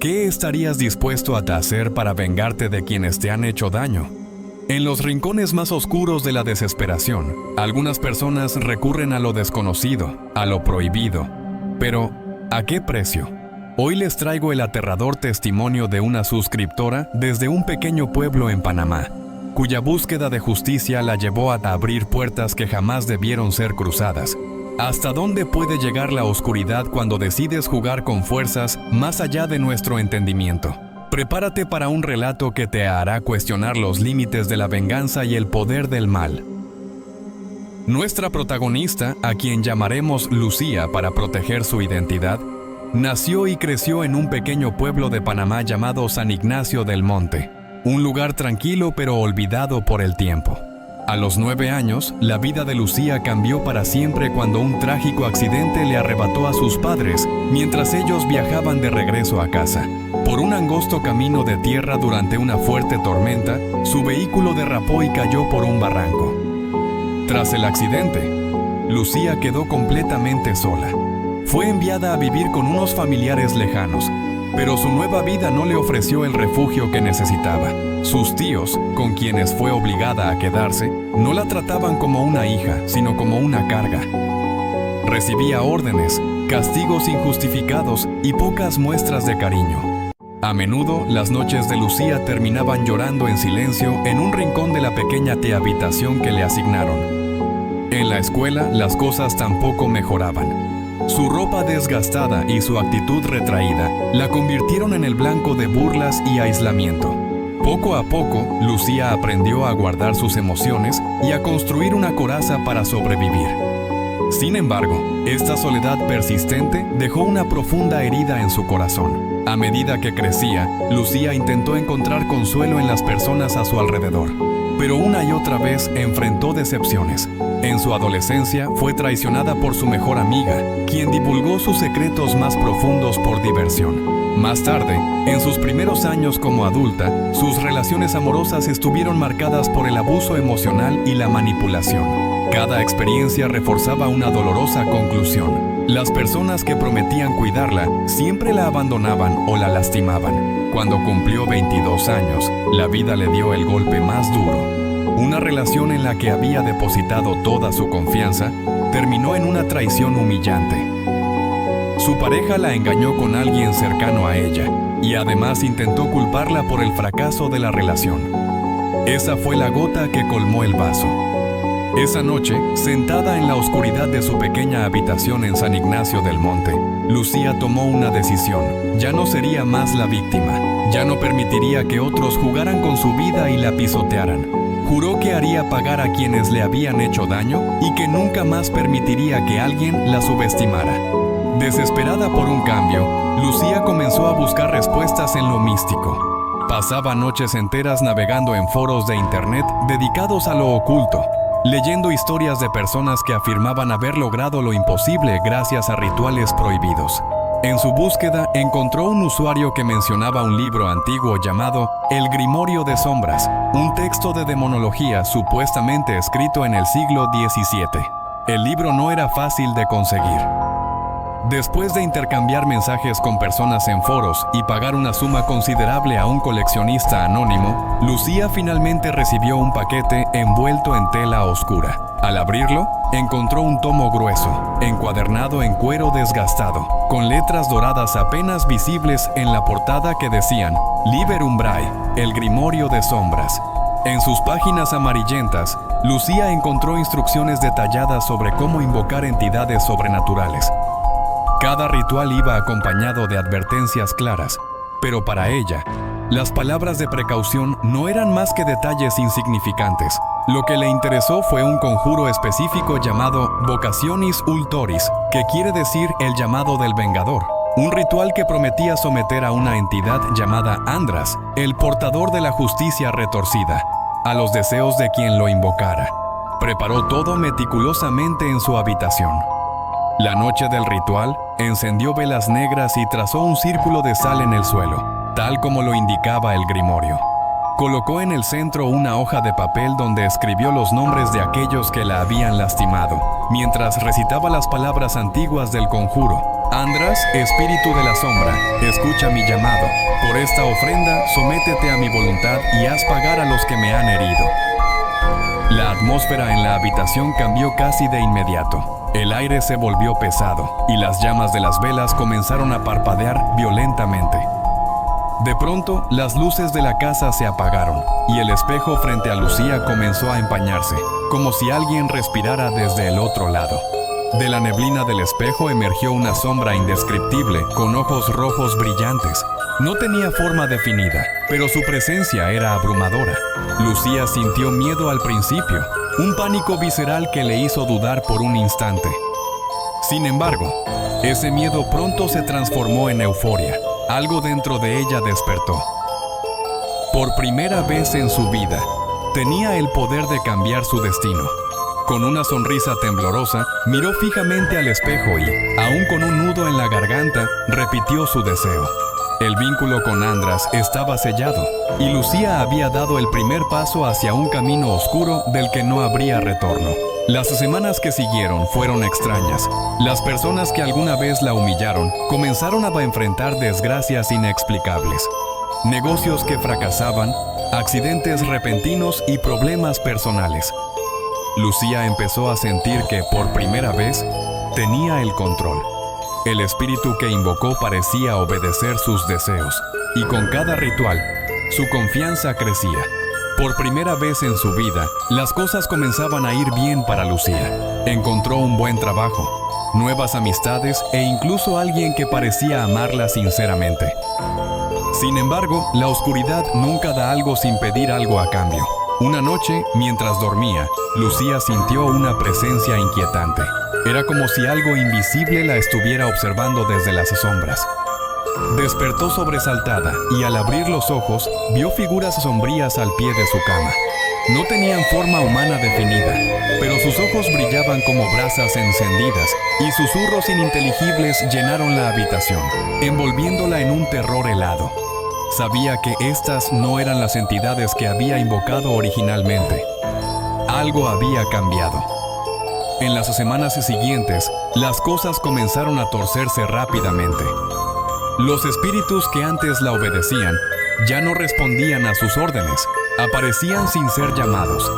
¿Qué estarías dispuesto a hacer para vengarte de quienes te han hecho daño? En los rincones más oscuros de la desesperación, algunas personas recurren a lo desconocido, a lo prohibido. Pero, ¿a qué precio? Hoy les traigo el aterrador testimonio de una suscriptora desde un pequeño pueblo en Panamá, cuya búsqueda de justicia la llevó a abrir puertas que jamás debieron ser cruzadas. ¿Hasta dónde puede llegar la oscuridad cuando decides jugar con fuerzas más allá de nuestro entendimiento? Prepárate para un relato que te hará cuestionar los límites de la venganza y el poder del mal. Nuestra protagonista, a quien llamaremos Lucía para proteger su identidad, nació y creció en un pequeño pueblo de Panamá llamado San Ignacio del Monte, un lugar tranquilo pero olvidado por el tiempo. A los 9 años, la vida de Lucía cambió para siempre cuando un trágico accidente le arrebató a sus padres mientras ellos viajaban de regreso a casa. Por un angosto camino de tierra durante una fuerte tormenta, su vehículo derrapó y cayó por un barranco. Tras el accidente, Lucía quedó completamente sola. Fue enviada a vivir con unos familiares lejanos, pero su nueva vida no le ofreció el refugio que necesitaba. Sus tíos, con quienes fue obligada a quedarse, no la trataban como una hija, sino como una carga. Recibía órdenes, castigos injustificados y pocas muestras de cariño. A menudo, las noches de Lucía terminaban llorando en silencio en un rincón de la pequeña habitación que le asignaron. En la escuela, las cosas tampoco mejoraban. Su ropa desgastada y su actitud retraída la convirtieron en el blanco de burlas y aislamiento. Poco a poco, Lucía aprendió a guardar sus emociones y a construir una coraza para sobrevivir. Sin embargo, esta soledad persistente dejó una profunda herida en su corazón. A medida que crecía, Lucía intentó encontrar consuelo en las personas a su alrededor, pero una y otra vez enfrentó decepciones. En su adolescencia fue traicionada por su mejor amiga, quien divulgó sus secretos más profundos por diversión. Más tarde, en sus primeros años como adulta, sus relaciones amorosas estuvieron marcadas por el abuso emocional y la manipulación. Cada experiencia reforzaba una dolorosa conclusión. Las personas que prometían cuidarla siempre la abandonaban o la lastimaban. Cuando cumplió 22 años, la vida le dio el golpe más duro. Una relación en la que había depositado toda su confianza terminó en una traición humillante. Su pareja la engañó con alguien cercano a ella y además intentó culparla por el fracaso de la relación. Esa fue la gota que colmó el vaso. Esa noche, sentada en la oscuridad de su pequeña habitación en San Ignacio del Monte, Lucía tomó una decisión. Ya no sería más la víctima. Ya no permitiría que otros jugaran con su vida y la pisotearan. Juró que haría pagar a quienes le habían hecho daño y que nunca más permitiría que alguien la subestimara. Desesperada por un cambio, Lucía comenzó a buscar respuestas en lo místico. Pasaba noches enteras navegando en foros de internet dedicados a lo oculto, leyendo historias de personas que afirmaban haber logrado lo imposible gracias a rituales prohibidos. En su búsqueda encontró un usuario que mencionaba un libro antiguo llamado El Grimorio de Sombras, un texto de demonología supuestamente escrito en el siglo XVII. El libro no era fácil de conseguir. Después de intercambiar mensajes con personas en foros y pagar una suma considerable a un coleccionista anónimo, Lucía finalmente recibió un paquete envuelto en tela oscura. Al abrirlo, encontró un tomo grueso, encuadernado en cuero desgastado, con letras doradas apenas visibles en la portada que decían Liber Umbrae, el Grimorio de Sombras. En sus páginas amarillentas, Lucía encontró instrucciones detalladas sobre cómo invocar entidades sobrenaturales. Cada ritual iba acompañado de advertencias claras, pero para ella, las palabras de precaución no eran más que detalles insignificantes. Lo que le interesó fue un conjuro específico llamado Vocationis Ultoris, que quiere decir el llamado del vengador. Un ritual que prometía someter a una entidad llamada Andras, el portador de la justicia retorcida, a los deseos de quien lo invocara. Preparó todo meticulosamente en su habitación. La noche del ritual, encendió velas negras y trazó un círculo de sal en el suelo, tal como lo indicaba el grimorio. Colocó en el centro una hoja de papel donde escribió los nombres de aquellos que la habían lastimado, mientras recitaba las palabras antiguas del conjuro. András, espíritu de la sombra, escucha mi llamado. Por esta ofrenda, sométete a mi voluntad y haz pagar a los que me han herido. La atmósfera en la habitación cambió casi de inmediato. El aire se volvió pesado y las llamas de las velas comenzaron a parpadear violentamente. De pronto, las luces de la casa se apagaron y el espejo frente a Lucía comenzó a empañarse, como si alguien respirara desde el otro lado. De la neblina del espejo emergió una sombra indescriptible, con ojos rojos brillantes. No tenía forma definida, pero su presencia era abrumadora. Lucía sintió miedo al principio, un pánico visceral que le hizo dudar por un instante. Sin embargo, ese miedo pronto se transformó en euforia. Algo dentro de ella despertó. Por primera vez en su vida, tenía el poder de cambiar su destino. Con una sonrisa temblorosa, miró fijamente al espejo y, aún con un nudo en la garganta, repitió su deseo. El vínculo con András estaba sellado, y Lucía había dado el primer paso hacia un camino oscuro del que no habría retorno. Las semanas que siguieron fueron extrañas. Las personas que alguna vez la humillaron comenzaron a enfrentar desgracias inexplicables. Negocios que fracasaban, accidentes repentinos y problemas personales. Lucía empezó a sentir que, por primera vez, tenía el control. El espíritu que invocó parecía obedecer sus deseos, y con cada ritual, su confianza crecía. Por primera vez en su vida, las cosas comenzaban a ir bien para Lucía. Encontró un buen trabajo, nuevas amistades e incluso alguien que parecía amarla sinceramente. Sin embargo, la oscuridad nunca da algo sin pedir algo a cambio. Una noche, mientras dormía, Lucía sintió una presencia inquietante. Era como si algo invisible la estuviera observando desde las sombras. Despertó sobresaltada y al abrir los ojos, vio figuras sombrías al pie de su cama. No tenían forma humana definida, pero sus ojos brillaban como brasas encendidas y susurros ininteligibles llenaron la habitación, envolviéndola en un terror helado. Sabía que estas no eran las entidades que había invocado originalmente. Algo había cambiado. En las semanas siguientes, las cosas comenzaron a torcerse rápidamente. Los espíritus que antes la obedecían ya no respondían a sus órdenes, aparecían sin ser llamados,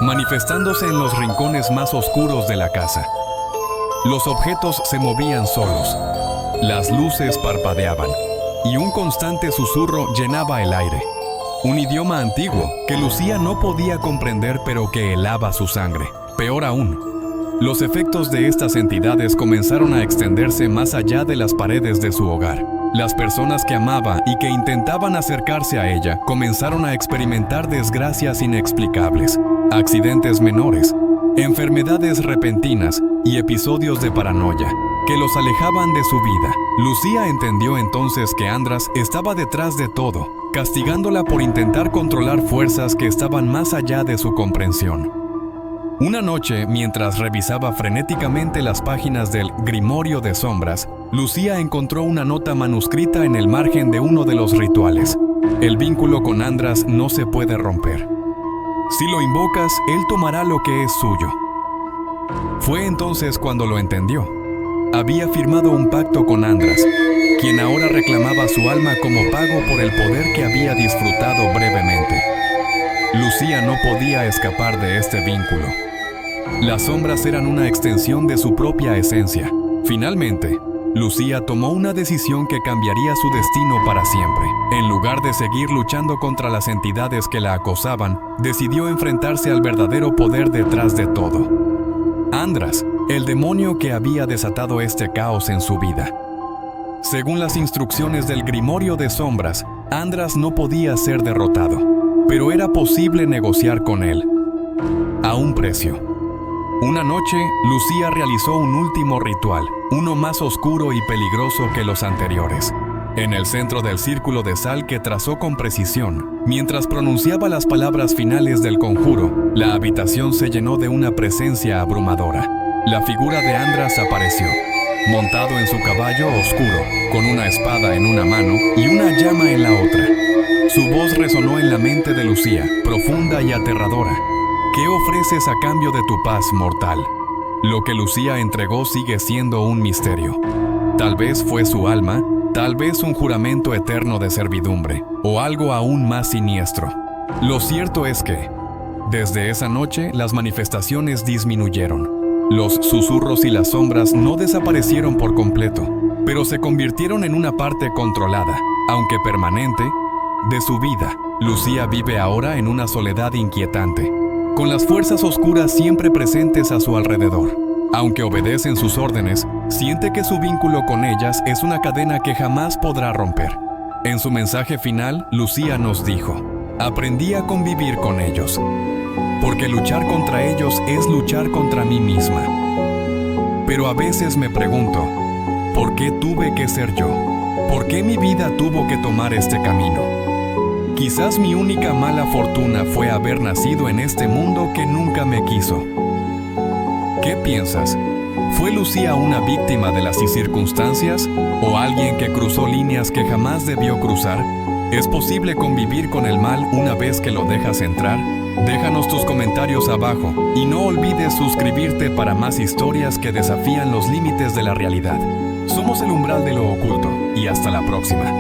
manifestándose en los rincones más oscuros de la casa. Los objetos se movían solos, las luces parpadeaban, y un constante susurro llenaba el aire. Un idioma antiguo que Lucía no podía comprender pero que helaba su sangre. Peor aún, los efectos de estas entidades comenzaron a extenderse más allá de las paredes de su hogar. Las personas que amaba y que intentaban acercarse a ella comenzaron a experimentar desgracias inexplicables, accidentes menores, enfermedades repentinas y episodios de paranoia que los alejaban de su vida. Lucía entendió entonces que András estaba detrás de todo, castigándola por intentar controlar fuerzas que estaban más allá de su comprensión. Una noche, mientras revisaba frenéticamente las páginas del Grimorio de Sombras, Lucía encontró una nota manuscrita en el margen de uno de los rituales. El vínculo con András no se puede romper. Si lo invocas, él tomará lo que es suyo. Fue entonces cuando lo entendió. Había firmado un pacto con András, quien ahora reclamaba su alma como pago por el poder que había disfrutado brevemente. Lucía no podía escapar de este vínculo. Las sombras eran una extensión de su propia esencia. Finalmente, Lucía tomó una decisión que cambiaría su destino para siempre. En lugar de seguir luchando contra las entidades que la acosaban, decidió enfrentarse al verdadero poder detrás de todo. András, el demonio que había desatado este caos en su vida. Según las instrucciones del Grimorio de Sombras, András no podía ser derrotado, pero era posible negociar con él, a un precio. Una noche, Lucía realizó un último ritual, uno más oscuro y peligroso que los anteriores. En el centro del círculo de sal que trazó con precisión, mientras pronunciaba las palabras finales del conjuro, la habitación se llenó de una presencia abrumadora. La figura de András apareció, montado en su caballo oscuro, con una espada en una mano y una llama en la otra. Su voz resonó en la mente de Lucía, profunda y aterradora. ¿Qué ofreces a cambio de tu paz mortal? Lo que Lucía entregó sigue siendo un misterio. Tal vez fue su alma, tal vez un juramento eterno de servidumbre, o algo aún más siniestro. Lo cierto es que, desde esa noche, las manifestaciones disminuyeron. Los susurros y las sombras no desaparecieron por completo, pero se convirtieron en una parte controlada, aunque permanente, de su vida. Lucía vive ahora en una soledad inquietante, con las fuerzas oscuras siempre presentes a su alrededor. Aunque obedecen sus órdenes, siente que su vínculo con ellas es una cadena que jamás podrá romper. En su mensaje final, Lucía nos dijo: aprendí a convivir con ellos, porque luchar contra ellos es luchar contra mí misma. Pero a veces me pregunto, ¿por qué tuve que ser yo? ¿Por qué mi vida tuvo que tomar este camino? Quizás mi única mala fortuna fue haber nacido en este mundo que nunca me quiso. ¿Qué piensas? ¿Fue Lucía una víctima de las circunstancias o alguien que cruzó líneas que jamás debió cruzar? ¿Es posible convivir con el mal una vez que lo dejas entrar? Déjanos tus comentarios abajo y no olvides suscribirte para más historias que desafían los límites de la realidad. Somos el umbral de lo oculto y hasta la próxima.